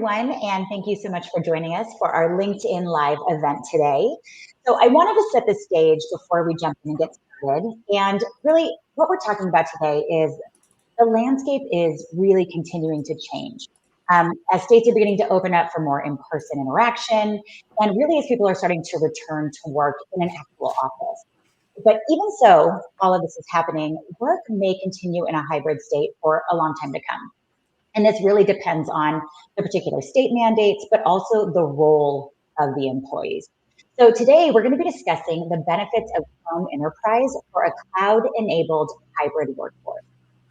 everyone, and thank you so much for joining us for our LinkedIn Live event today. So I wanted to set the stage before we jump in and get started. And really, what we're talking about today is the landscape is really continuing to change. As states are beginning to open up for more in-person interaction, and really as people are starting to return to work in an actual office. But even so, all of this is happening, work may continue in a hybrid state for a long time to come. And this really depends on the particular state mandates, but also the role of the employees. So today we're going to be discussing the benefits of home enterprise for a cloud-enabled hybrid workforce.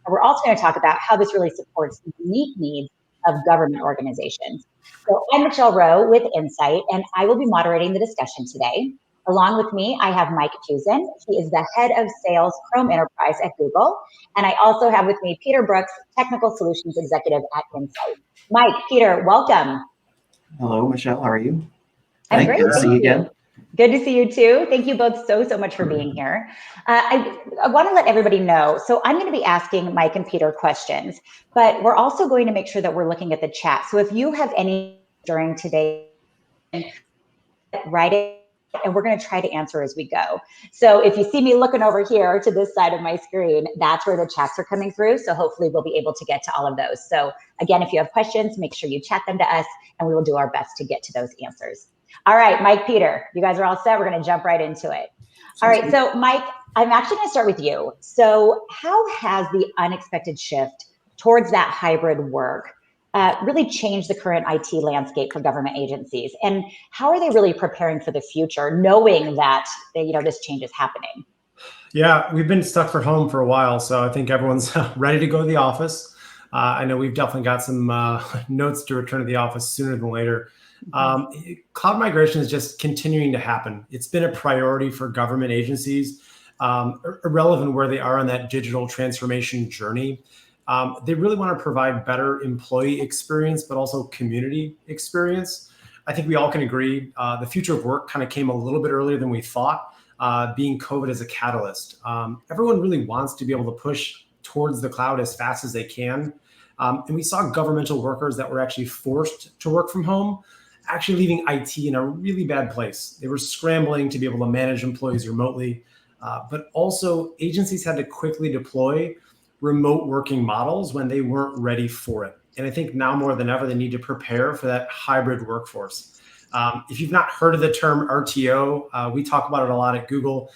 And we're also going to talk about how this really supports the unique needs of government organizations. So I'm Michelle Rowe with Insight, and I will be moderating the discussion today. Along with me, I have Mike Fusen. He is the head of sales Chrome Enterprise at Google. And I also have with me Peter Brooks, technical solutions executive at Insight. Mike, Peter, welcome. Hello, Michelle. How are you? I'm great. Good to see you again. Good to see you too. Thank you both so much for being here. I want to let everybody know, so I'm going to be asking Mike and Peter questions, but we're also going to make sure that we're looking at the chat. So if you have any during today, write it, and we're going to try to answer as we go. So if you see me looking over here to this side of my screen, that's where the chats are coming through. So hopefully we'll be able to get to all of those. So again, if you have questions, make sure you chat them to us and we will do our best to get to those answers. All right, Mike, Peter, you guys are all set. We're going to jump right into it. All right, so Mike, I'm actually going to start with you. So how has the unexpected shift towards that hybrid work really changed the current IT landscape for government agencies? And how are they really preparing for the future, knowing that this change is happening? Yeah, we've been stuck for home for a while, so I think everyone's ready to go to the office. I know we've definitely got some notes to return to the office sooner than later. Cloud migration is just continuing to happen. It's been a priority for government agencies, irrelevant where they are on that digital transformation journey. They really want to provide better employee experience, but also community experience. I think we all can agree the future of work kind of came a little bit earlier than we thought, being COVID as a catalyst. Everyone really wants to be able to push towards the cloud as fast as they can. And we saw governmental workers that were actually forced to work from home, actually leaving IT in a really bad place. They were scrambling to be able to manage employees remotely, but also agencies had to quickly deploy remote working models when they weren't ready for it. And I think now more than ever, they need to prepare for that hybrid workforce. If you've not heard of the term RTO, we talk about it a lot at Google,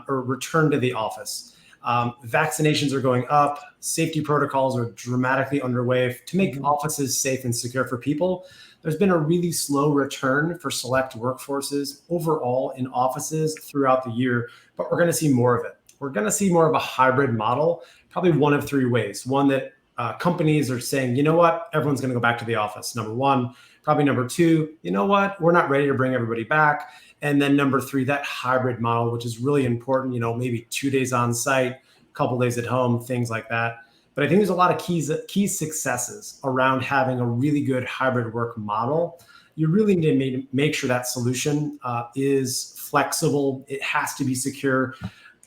or return to the office. Vaccinations are going up, safety protocols are dramatically underway to make offices safe and secure for people. There's been a really slow return for select workforces overall in offices throughout the year, but we're going to see more of it. We're going to see more of a hybrid model, probably one of three ways. One, that companies are saying, you know what, everyone's going to go back to the office. Number one. Probably number two, you know what, we're not ready to bring everybody back. And then number three, that hybrid model, which is really important, maybe 2 days on site, a couple days at home, things like that. But I think there's a lot of key successes around having a really good hybrid work model. You really need to make sure that solution is flexible. It has to be secure.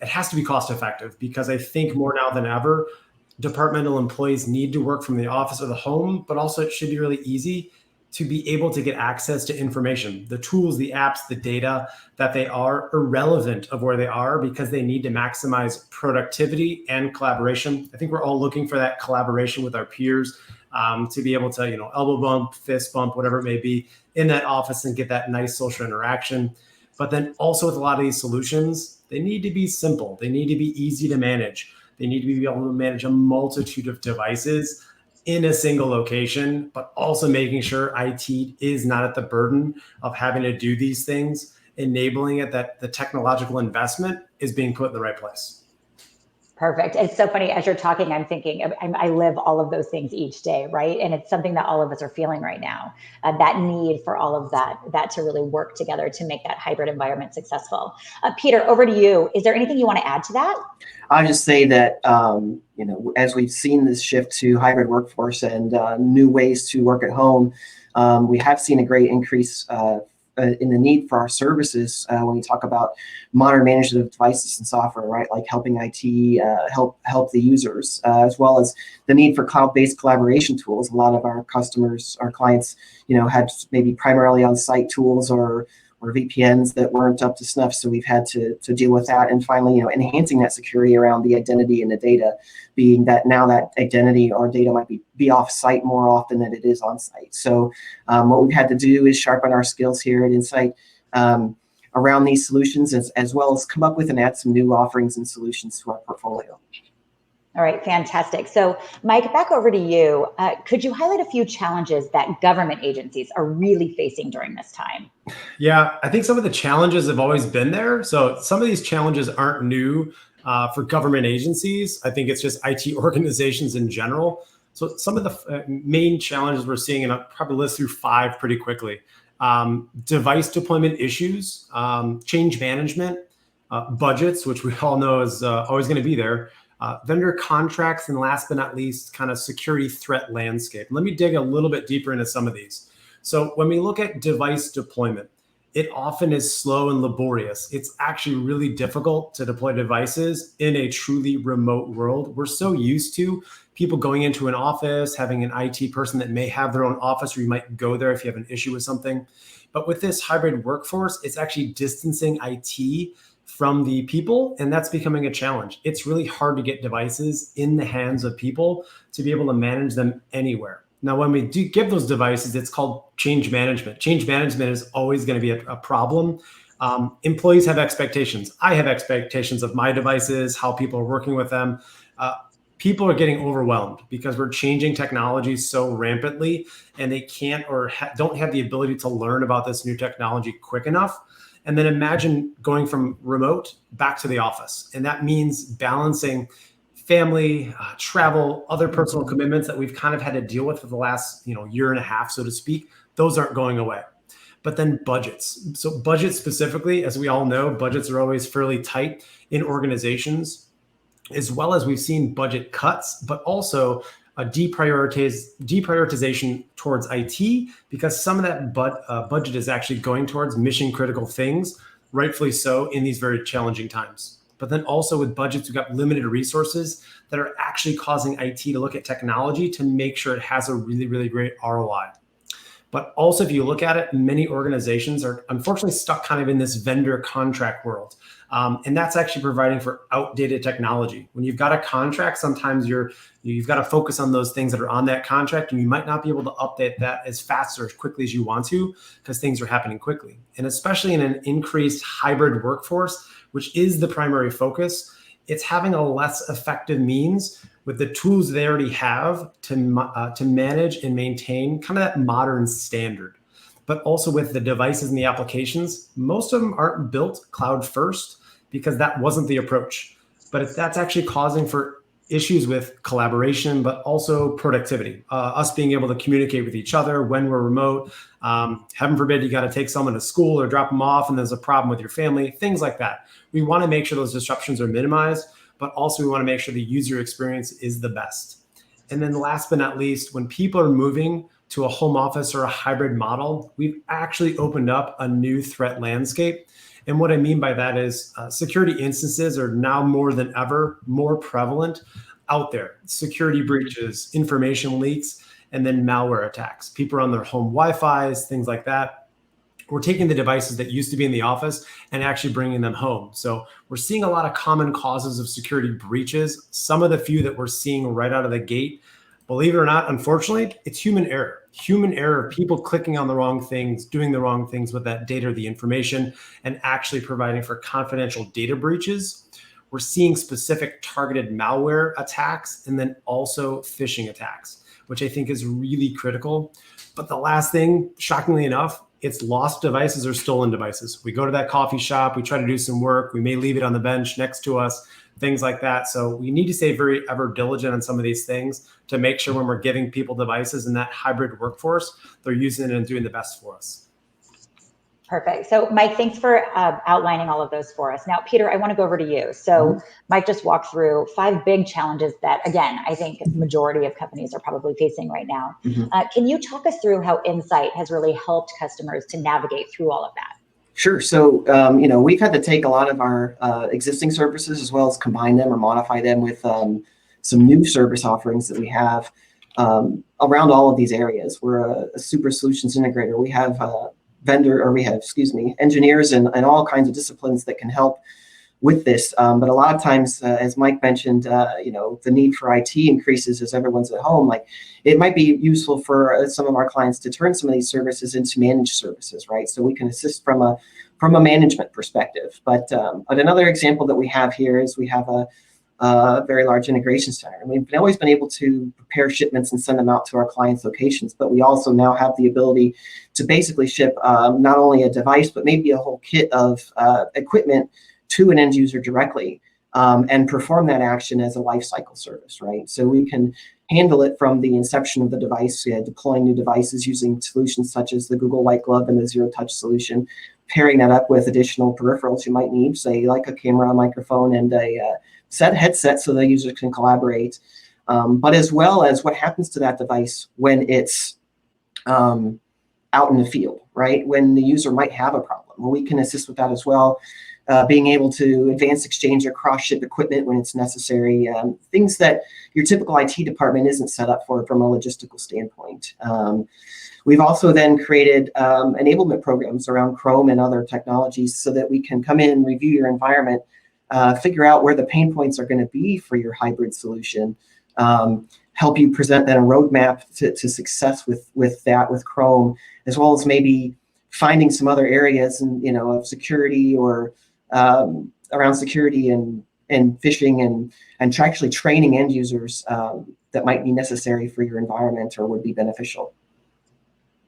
It has to be cost effective, because I think more now than ever, departmental employees need to work from the office or the home, but also it should be really easy to be able to get access to information, the tools, the apps, the data, that they are irrelevant of where they are, because they need to maximize productivity and collaboration. I think we're all looking for that collaboration with our peers, to be able to, elbow bump, fist bump, whatever it may be, in that office and get that nice social interaction. But then also with a lot of these solutions, they need to be simple. They need to be easy to manage. They need to be able to manage a multitude of devices in a single location, but also making sure IT is not at the burden of having to do these things, enabling it that the technological investment is being put in the right place. Perfect. It's so funny, as you're talking, I'm thinking, I live all of those things each day, right? And it's something that all of us are feeling right now, that need for all of that to really work together to make that hybrid environment successful. Peter, over to you. Is there anything you want to add to that? I'll just say that, as we've seen this shift to hybrid workforce and new ways to work at home, we have seen a great increase in the need for our services when we talk about modern management of devices and software, right? Like helping IT help the users, as well as the need for cloud-based collaboration tools. A lot of our customers, our clients, had maybe primarily on-site tools or VPNs that weren't up to snuff. So we've had to deal with that. And finally, enhancing that security around the identity and the data, being that now that identity or data might be off-site more often than it is on-site. So what we've had to do is sharpen our skills here at Insight around these solutions, as well as come up with and add some new offerings and solutions to our portfolio. All right, fantastic. So Mike, back over to you. Could you highlight a few challenges that government agencies are really facing during this time? Yeah, I think some of the challenges have always been there. So some of these challenges aren't new for government agencies. I think it's just IT organizations in general. So some of the main challenges we're seeing, and I'll probably list through 5 pretty quickly. Device deployment issues, change management, budgets, which we all know is always going to be there. Vendor contracts, and last but not least, kind of security threat landscape. Let me dig a little bit deeper into some of these. So when we look at device deployment, it often is slow and laborious. It's actually really difficult to deploy devices in a truly remote world. We're so used to people going into an office, having an IT person that may have their own office, or you might go there if you have an issue with something. But with this hybrid workforce, it's actually distancing IT from the people, and that's becoming a challenge. It's really hard to get devices in the hands of people to be able to manage them anywhere. Now, when we do give those devices, it's called change management. Change management is always going to be a problem. Employees have expectations. I have expectations of my devices, how people are working with them. People are getting overwhelmed because we're changing technology so rampantly, and they can't or don't have the ability to learn about this new technology quick enough. And then imagine going from remote back to the office. And that means balancing family, travel, other personal commitments that we've kind of had to deal with for the last year and a half, so to speak. Those aren't going away. But then budgets. So budgets specifically, as we all know, budgets are always fairly tight in organizations, as well as we've seen budget cuts, but also a deprioritization towards IT, because some of that budget is actually going towards mission critical things, rightfully so, in these very challenging times. But then also with budgets, we've got limited resources that are actually causing IT to look at technology to make sure it has a really, really great ROI. But also, if you look at it, many organizations are unfortunately stuck kind of in this vendor contract world. And that's actually providing for outdated technology. When you've got a contract, sometimes you've got to focus on those things that are on that contract, and you might not be able to update that as fast or as quickly as you want to, because things are happening quickly. And especially in an increased hybrid workforce, which is the primary focus, it's having a less effective means with the tools they already have to manage and maintain kind of that modern standard. But also with the devices and the applications, most of them aren't built cloud first because that wasn't the approach. But that's actually causing for issues with collaboration, but also productivity. Us being able to communicate with each other when we're remote. Heaven forbid, you got to take someone to school or drop them off and there's a problem with your family, things like that. We want to make sure those disruptions are minimized, but also we want to make sure the user experience is the best. And then last but not least, when people are moving to a home office or a hybrid model, we've actually opened up a new threat landscape. And what I mean by that is security instances are now more than ever more prevalent out there. Security breaches, information leaks, and then malware attacks. People are on their home Wi-Fi's, things like that. We're taking the devices that used to be in the office and actually bringing them home. So we're seeing a lot of common causes of security breaches. Some of the few that we're seeing right out of the gate, believe it or not, unfortunately, it's human error. Human error, people clicking on the wrong things, doing the wrong things with that data or the information, and actually providing for confidential data breaches. We're seeing specific targeted malware attacks and then also phishing attacks, which I think is really critical. But the last thing, shockingly enough, it's lost devices or stolen devices. We go to that coffee shop, we try to do some work, we may leave it on the bench next to us, things like that. So we need to stay very ever diligent on some of these things to make sure when we're giving people devices in that hybrid workforce, they're using it and doing the best for us. Perfect. So Mike, thanks for outlining all of those for us. Now, Peter, I want to go over to you. So Mike just walked through 5 big challenges that, again, I think majority of companies are probably facing right now. Can you talk us through how Insight has really helped customers to navigate through all of that? Sure. So, we've had to take a lot of our existing services as well as combine them or modify them with some new service offerings that we have around all of these areas. We're a super solutions integrator. We have engineers and all kinds of disciplines that can help with this. But a lot of times, as Mike mentioned, the need for IT increases as everyone's at home. Like, it might be useful for some of our clients to turn some of these services into managed services, right? So we can assist from a management perspective. But another example that we have here is we have a very large integration center. And we've always been able to prepare shipments and send them out to our clients' locations, but we also now have the ability to basically ship not only a device, but maybe a whole kit of equipment to an end user directly and perform that action as a lifecycle service, right? So we can handle it from the inception of the device, deploying new devices using solutions such as the Google White Glove and the Zero Touch solution, pairing that up with additional peripherals you might need, say like a camera, a microphone, and a headset so the user can collaborate. But as well as what happens to that device when it's out in the field, right? When the user might have a problem. Well, we can assist with that as well. Being able to advance exchange or cross-ship equipment when it's necessary, things that your typical IT department isn't set up for from a logistical standpoint. We've also then created enablement programs around Chrome and other technologies so that we can come in, review your environment, figure out where the pain points are going to be for your hybrid solution, help you present then a roadmap to success with Chrome, as well as maybe finding some other areas of security or around security and phishing and actually training end users that might be necessary for your environment or would be beneficial.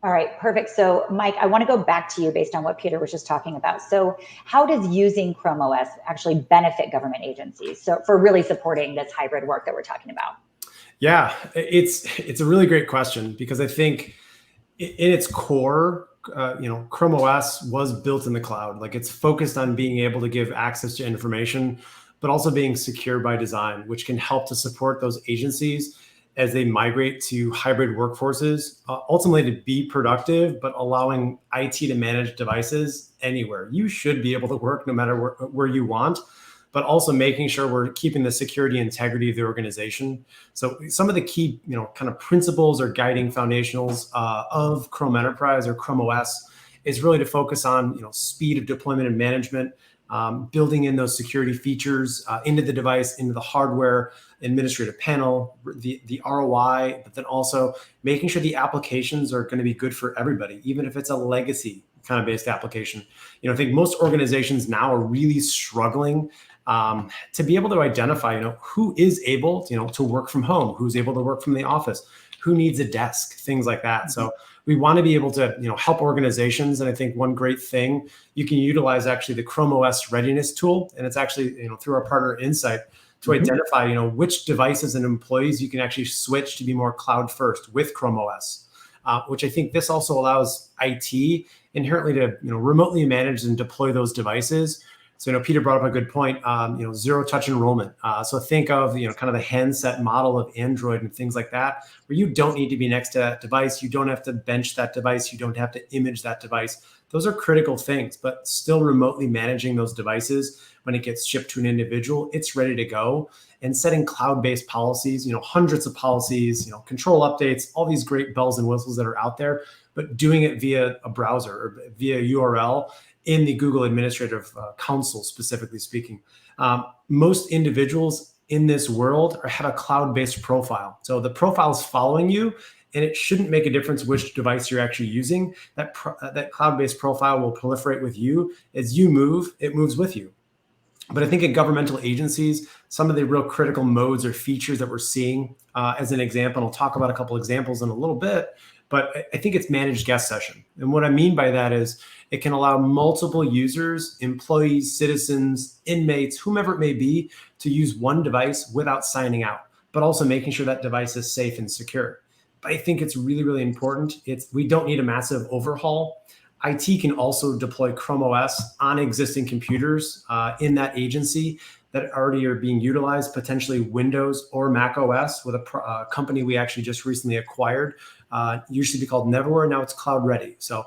All right, perfect. So Mike, I want to go back to you based on what Peter was just talking about. So how does using Chrome OS actually benefit government agencies for really supporting this hybrid work that we're talking about? Yeah, it's a really great question, because I think in its core, Chrome OS was built in the cloud. Like, it's focused on being able to give access to information, but also being secure by design, which can help to support those agencies as they migrate to hybrid workforces, ultimately to be productive, but allowing IT to manage devices anywhere. You should be able to work no matter where you want, but also making sure we're keeping the security and integrity of the organization. So some of the key, kind of principles or guiding foundationals of Chrome Enterprise or Chrome OS is really to focus on, speed of deployment and management, building in those security features into the device, into the hardware, administrative panel, the ROI, but then also making sure the applications are going to be good for everybody, even if it's a legacy kind of based application. I think most organizations now are really struggling to be able to identify, who is able, to work from home, who's able to work from the office, who needs a desk, things like that. So we want to be able to, help organizations. And I think one great thing, you can utilize actually the Chrome OS readiness tool. And it's actually, through our partner Insight, to identify, which devices and employees you can actually switch to be more cloud first with Chrome OS, which I think this also allows IT inherently to, remotely manage and deploy those devices. So, Peter brought up a good point, zero touch enrollment. So think of, kind of the handset model of Android and things like that, where you don't need to be next to that device. You don't have to bench that device. You don't have to image that device. Those are critical things, but still remotely managing those devices when it gets shipped to an individual, it's ready to go. And setting cloud-based policies, hundreds of policies, control updates, all these great bells and whistles that are out there, but doing it via a browser or via URL in the Google Administrative Council, specifically speaking. Most individuals in this world have a cloud-based profile. So the profile is following you, and it shouldn't make a difference which device you're actually using. That cloud-based profile will proliferate with you. As you move, it moves with you. But I think in governmental agencies, some of the real critical modes or features that we're seeing, as an example, and I'll talk about a couple examples in a little bit, but I think it's managed guest session. And what I mean by that is it can allow multiple users, employees, citizens, inmates, whomever it may be, to use one device without signing out, but also making sure that device is safe and secure. But I think it's really, really important. We don't need a massive overhaul. IT can also deploy Chrome OS on existing computers in that agency that already are being utilized, potentially Windows or Mac OS with a company we actually just recently acquired. Used to be called Neverwhere, now it's Cloud Ready. So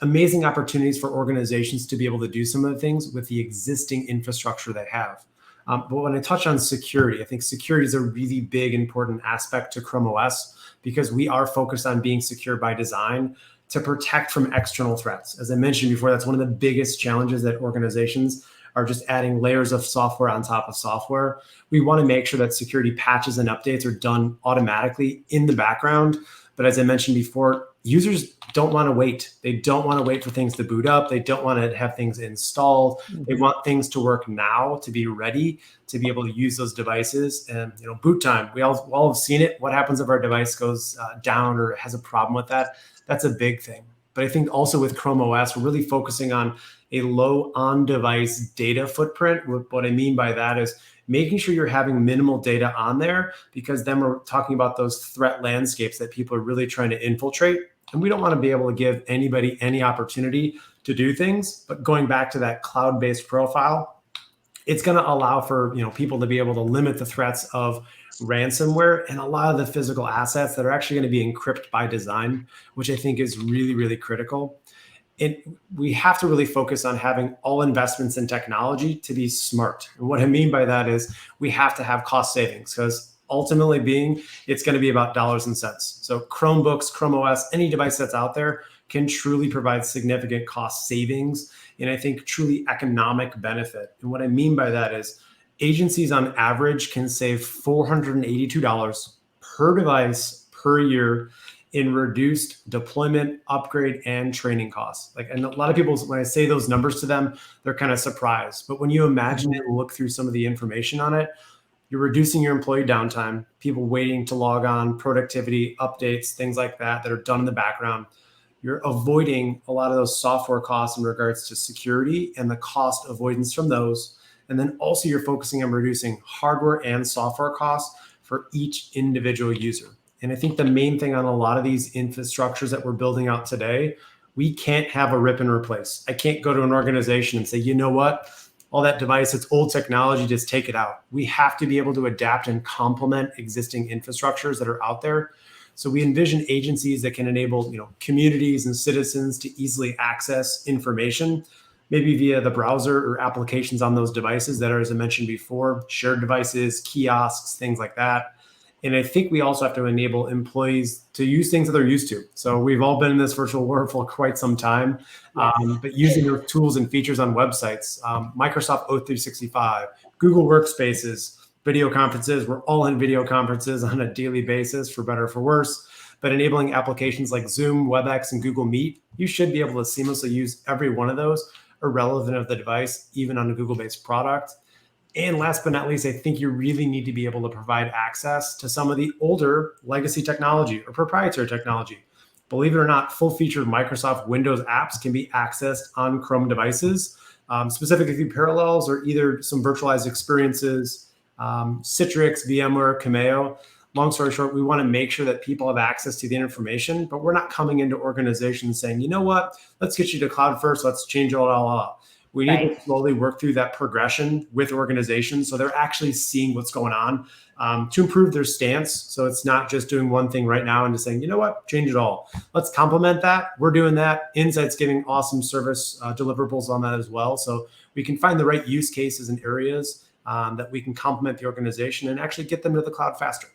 amazing opportunities for organizations to be able to do some of the things with the existing infrastructure they have. But when I touch on security, I think security is a really big, important aspect to Chrome OS because we are focused on being secure by design to protect from external threats. As I mentioned before, that's one of the biggest challenges that organizations are just adding layers of software on top of software. We want to make sure that security patches and updates are done automatically in the background. But as I mentioned before, users don't want to wait. They don't want to wait for things to boot up. They don't want to have things installed. They want things to work now, to be ready, to be able to use those devices. And boot time, we all have seen it. What happens if our device goes down or has a problem with that? That's a big thing. But I think also with Chrome OS, we're really focusing on a low on-device data footprint. What I mean by that is making sure you're having minimal data on there, because then we're talking about those threat landscapes that people are really trying to infiltrate. And we don't want to be able to give anybody any opportunity to do things. But going back to that cloud-based profile, it's going to allow for people to be able to limit the threats of ransomware and a lot of the physical assets that are actually going to be encrypted by design, which I think is really, really critical. And we have to really focus on having all investments in technology to be smart. And what I mean by that is we have to have cost savings, because ultimately it's going to be about dollars and cents. So Chromebooks, Chrome OS, any device that's out there can truly provide significant cost savings, and I think truly economic benefit. And what I mean by that is agencies on average can save $482 per device per year in reduced deployment, upgrade, and training costs. And a lot of people, when I say those numbers to them, they're kind of surprised. But when you imagine it and look through some of the information on it, you're reducing your employee downtime, people waiting to log on, productivity, updates, things like that are done in the background. You're avoiding a lot of those software costs in regards to security and the cost avoidance from those. And then also you're focusing on reducing hardware and software costs for each individual user. And I think the main thing on a lot of these infrastructures that we're building out today, we can't have a rip and replace. I can't go to an organization and say, you know what, all that device, it's old technology, just take it out. We have to be able to adapt and complement existing infrastructures that are out there. So we envision agencies that can enable, communities and citizens to easily access information, maybe via the browser or applications on those devices that are, as I mentioned before, shared devices, kiosks, things like that. And I think we also have to enable employees to use things that they're used to. So we've all been in this virtual world for quite some time, but using your tools and features on websites, Microsoft O365, Google Workspaces, video conferences. We're all in video conferences on a daily basis, for better or for worse. But enabling applications like Zoom, WebEx, and Google Meet, you should be able to seamlessly use every one of those, irrelevant of the device, even on a Google-based product. And last but not least, I think you really need to be able to provide access to some of the older legacy technology or proprietary technology. Believe it or not, full-featured Microsoft Windows apps can be accessed on Chrome devices, specifically through Parallels or either some virtualized experiences, Citrix, VMware, Cameo. Long story short, we want to make sure that people have access to the information, but we're not coming into organizations saying, you know what, let's get you to cloud first, let's change it all. We need to slowly work through that progression with organizations so they're actually seeing what's going on to improve their stance. So it's not just doing one thing right now and just saying, you know what, change it all. Let's complement that. We're doing that. Insight's giving awesome service deliverables on that as well. So we can find the right use cases and areas that we can complement the organization and actually get them to the cloud faster.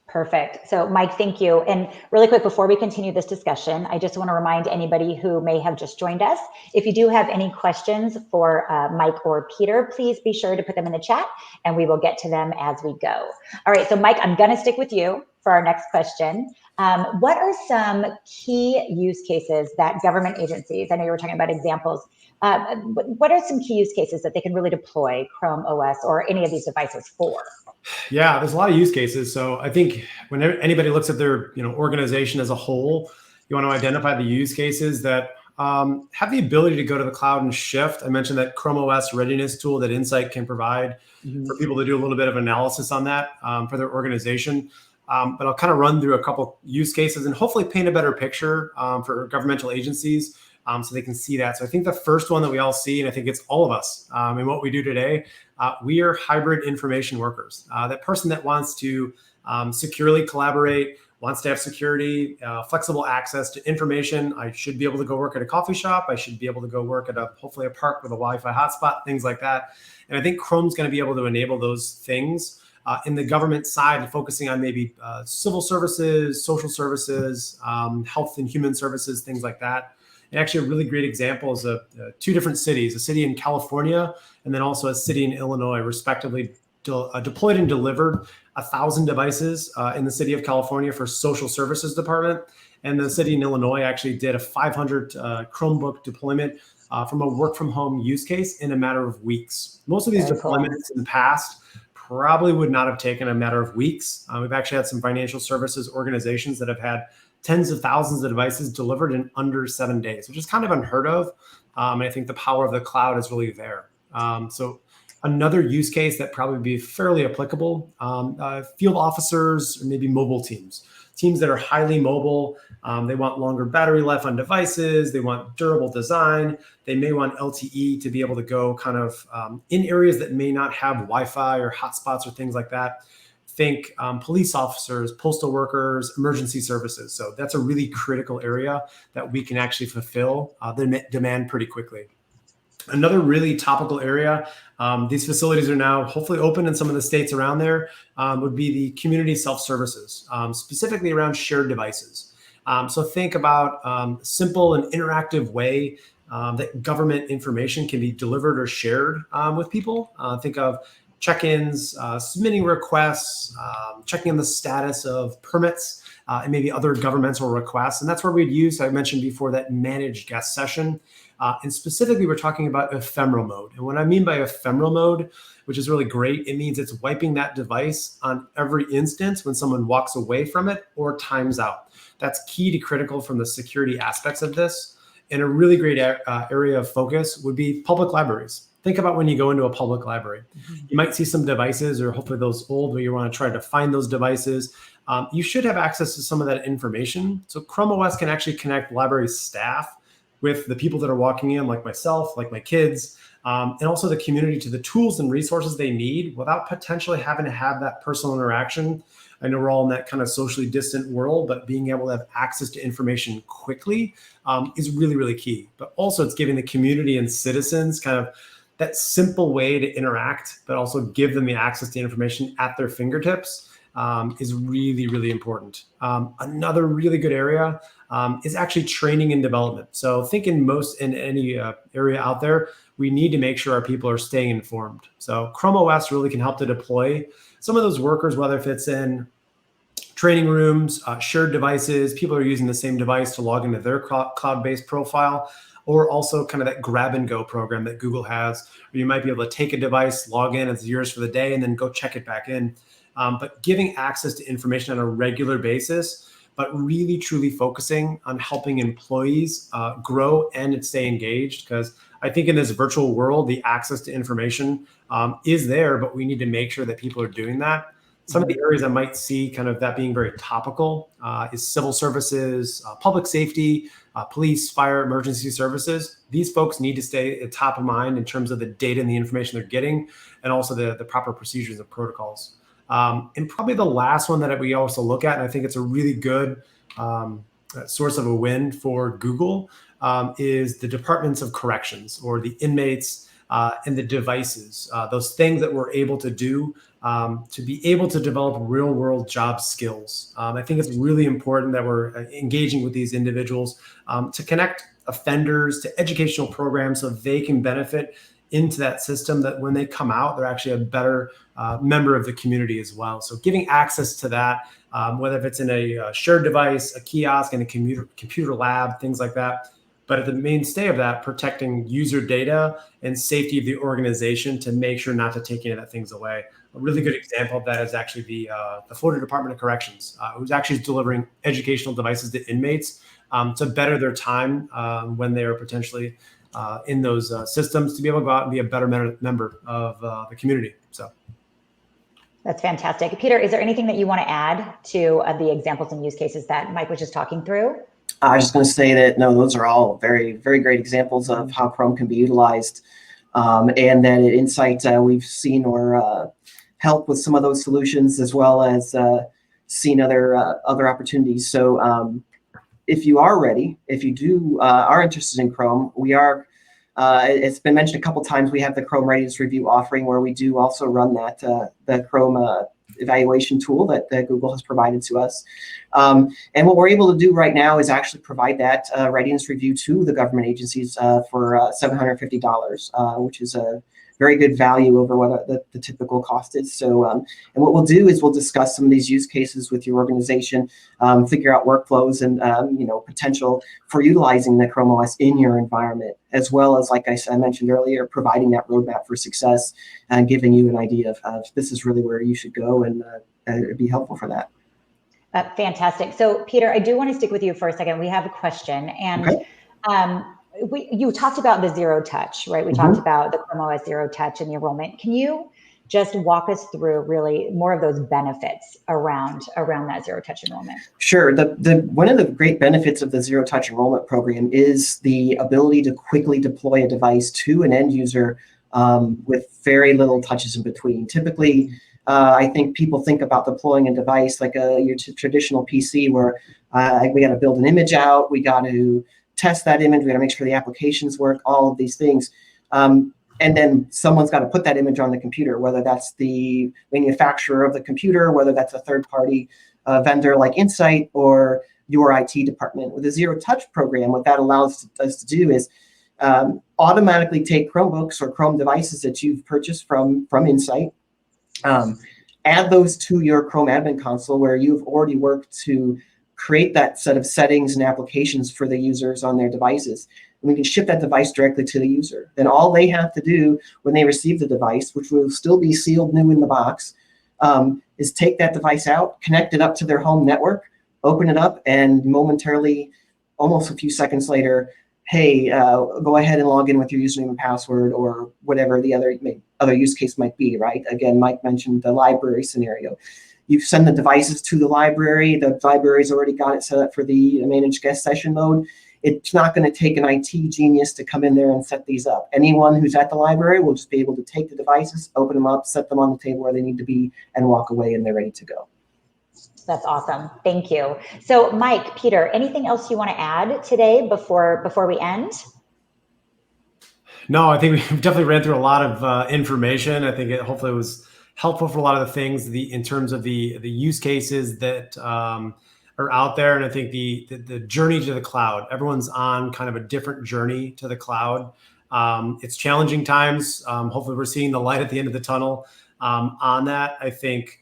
Perfect. So Mike, thank you. And really quick, before we continue this discussion, I just want to remind anybody who may have just joined us, if you do have any questions for Mike or Peter, please be sure to put them in the chat and we will get to them as we go. All right, so Mike, I'm going to stick with you for our next question. What are some key use cases that government agencies, I know you were talking about examples, what are some key use cases that they can really deploy Chrome OS or any of these devices for? Yeah, there's a lot of use cases. So I think when anybody looks at their organization as a whole, you want to identify the use cases that have the ability to go to the cloud and shift. I mentioned that Chrome OS readiness tool that Insight can provide for people to do a little bit of analysis on that for their organization. But I'll kind of run through a couple use cases and hopefully paint a better picture for governmental agencies so they can see that. So I think the first one that we all see, and I think it's all of us in what we do today, we are hybrid information workers. That person that wants to securely collaborate, wants to have security, flexible access to information. I should be able to go work at a coffee shop. I should be able to go work at hopefully a park with a Wi-Fi hotspot, things like that. And I think Chrome's going to be able to enable those things. In the government side, focusing on maybe civil services, social services, health and human services, things like that. And actually a really great example is two different cities, a city in California and then also a city in Illinois, respectively, deployed and delivered 1,000 devices in the city of California for social services department. And the city in Illinois actually did a 500 Chromebook deployment from a work from home use case in a matter of weeks. Most of these deployments in the past probably would not have taken a matter of weeks. We've actually had some financial services organizations that have had tens of thousands of devices delivered in under 7 days, which is kind of unheard of. And I think the power of the cloud is really there. So another use case that probably be fairly applicable, field officers or maybe mobile teams that are highly mobile. They want longer battery life on devices. They want durable design. They may want LTE to be able to go kind of in areas that may not have Wi-Fi or hotspots or things like that. Think police officers, postal workers, emergency services. So that's a really critical area that we can actually fulfill the demand pretty quickly. Another really topical area, these facilities are now hopefully open in some of the states around there, would be the community self-services, specifically around shared devices. So think about simple and interactive way that government information can be delivered or shared with people. Think of check-ins, submitting requests, checking on the status of permits, and maybe other governmental requests. And that's where we'd use, I mentioned before, that managed guest session. And specifically, we're talking about ephemeral mode. And what I mean by ephemeral mode, which is really great, it means it's wiping that device on every instance when someone walks away from it or times out. That's key to critical from the security aspects of this. And a really great area of focus would be public libraries. Think about when you go into a public library. You might see some devices, or hopefully those old, where you want to try to find those devices. You should have access to some of that information. So Chrome OS can actually connect library staff with the people that are walking in, like myself, like my kids, and also the community, to the tools and resources they need without potentially having to have that personal interaction. I know we're all in that kind of socially distant world, but being able to have access to information quickly is really, really key. But also it's giving the community and citizens kind of that simple way to interact, but also give them the access to information at their fingertips is really, really important. Another really good area is actually training and development. So think in any area out there, we need to make sure our people are staying informed. So Chrome OS really can help to deploy some of those workers, whether if it's in training rooms, shared devices, people are using the same device to log into their cloud-based profile, or also kind of that grab and go program that Google has, where you might be able to take a device, log in, it's yours for the day, and then go check it back in. But giving access to information on a regular basis, but really truly focusing on helping employees grow and stay engaged. Because I think in this virtual world, the access to information is there, but we need to make sure that people are doing that. Some of the areas I might see kind of that being very topical is civil services, public safety, police, fire, emergency services. These folks need to stay at top of mind in terms of the data and the information they're getting, and also the proper procedures and protocols. And probably the last one that we also look at, and I think it's a really good source of a win for Google, is the departments of corrections, or the inmates and the devices, those things that we're able to do to be able to develop real world job skills. I think it's really important that we're engaging with these individuals to connect offenders to educational programs so they can benefit into that system, that when they come out, they're actually a better member of the community as well. So giving access to that, whether if it's in a shared device, a kiosk, in a computer lab, things like that. But at the mainstay of that, protecting user data and safety of the organization to make sure not to take any of that things away. A really good example of that is actually the Florida Department of Corrections, who's actually delivering educational devices to inmates to better their time when they are potentially in those systems, to be able to go out and be a better member of the community. So that's fantastic. Peter, is there anything that you want to add to the examples and use cases that Mike was just talking through? I was just going to say that, no, those are all very, very great examples of how Chrome can be utilized. And then at Insight, we've seen or helped with some of those solutions, as well as seen other opportunities. So if you are ready, if you are interested in Chrome, we are, it's been mentioned a couple times, we have the Chrome Readiness Review offering, where we do also run that the Chrome evaluation tool that Google has provided to us. And what we're able to do right now is actually provide that readiness review to the government agencies for $750, which is a very good value over what the typical cost is. So, and what we'll do is we'll discuss some of these use cases with your organization, figure out workflows and potential for utilizing the Chrome OS in your environment, as well as, like I mentioned earlier, providing that roadmap for success and giving you an idea of this is really where you should go, and it'd be helpful for that. Fantastic. So, Peter, I do want to stick with you for a second. We have a question, and okay. You talked about the zero touch, right? We talked about the Chrome OS zero touch and the enrollment. Can you just walk us through really more of those benefits around that zero touch enrollment? Sure. One of the great benefits of the zero touch enrollment program is the ability to quickly deploy a device to an end user with very little touches in between. Typically, I think people think about deploying a device like your traditional PC, where we got to build an image out, we got to test that image, we got to make sure the applications work, all of these things. And then someone's got to put that image on the computer, whether that's the manufacturer of the computer, whether that's a third-party vendor like Insight, or your IT department. With the Zero Touch program, what that allows us to do is automatically take Chromebooks or Chrome devices that you've purchased from Insight, add those to your Chrome admin console, where you've already worked to create that set of settings and applications for the users on their devices. And we can ship that device directly to the user. Then all they have to do when they receive the device, which will still be sealed new in the box, is take that device out, connect it up to their home network, open it up, and momentarily, almost a few seconds later, hey, go ahead and log in with your username and password, or whatever the other use case might be, right? Again, Mike mentioned the library scenario. You send the devices to the library's already got it set up for the managed guest session mode. It's not going to take an IT genius to come in there and set these up. Anyone who's at the library will just be able to take the devices, open them up, set them on the table where they need to be, and walk away, and they're ready to go. That's awesome. Thank you. So, Mike, Peter, anything else you want to add today before we end? No, I think we definitely ran through a lot of information. I think hopefully it was helpful for a lot of the things in terms of the use cases that are out there. And I think the journey to the cloud, everyone's on kind of a different journey to the cloud. It's challenging times. Hopefully we're seeing the light at the end of the tunnel on that. I think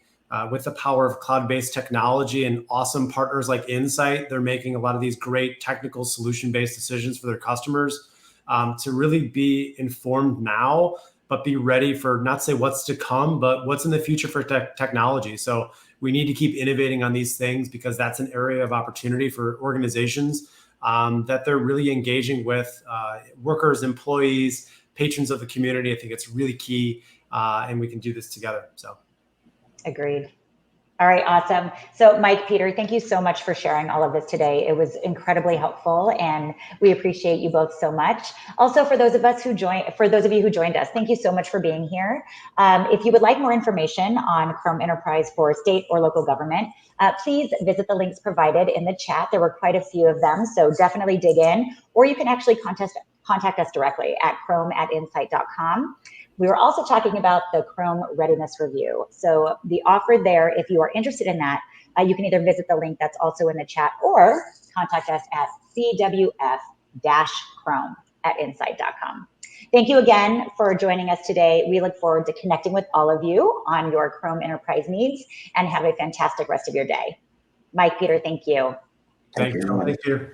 with the power of cloud-based technology and awesome partners like Insight, they're making a lot of these great technical solution-based decisions for their customers to really be informed now, but be ready for not say what's to come, but what's in the future for technology. So we need to keep innovating on these things, because that's an area of opportunity for organizations that they're really engaging with workers, employees, patrons of the community. I think it's really key, and we can do this together. So, agreed. All right, awesome. So, Mike, Peter, thank you so much for sharing all of this today. It was incredibly helpful, and we appreciate you both so much. Also, for those of you who joined us, thank you so much for being here. If you would like more information on Chrome Enterprise for state or local government, please visit the links provided in the chat. There were quite a few of them, so definitely dig in, or you can actually contact us directly at chrome@insight.com. We were also talking about the Chrome Readiness Review. So the offer there, if you are interested in that, you can either visit the link that's also in the chat, or contact us at cwf-chrome@insight.com. Thank you again for joining us today. We look forward to connecting with all of you on your Chrome Enterprise needs, and have a fantastic rest of your day. Mike, Peter, thank you. thank you. Thank you.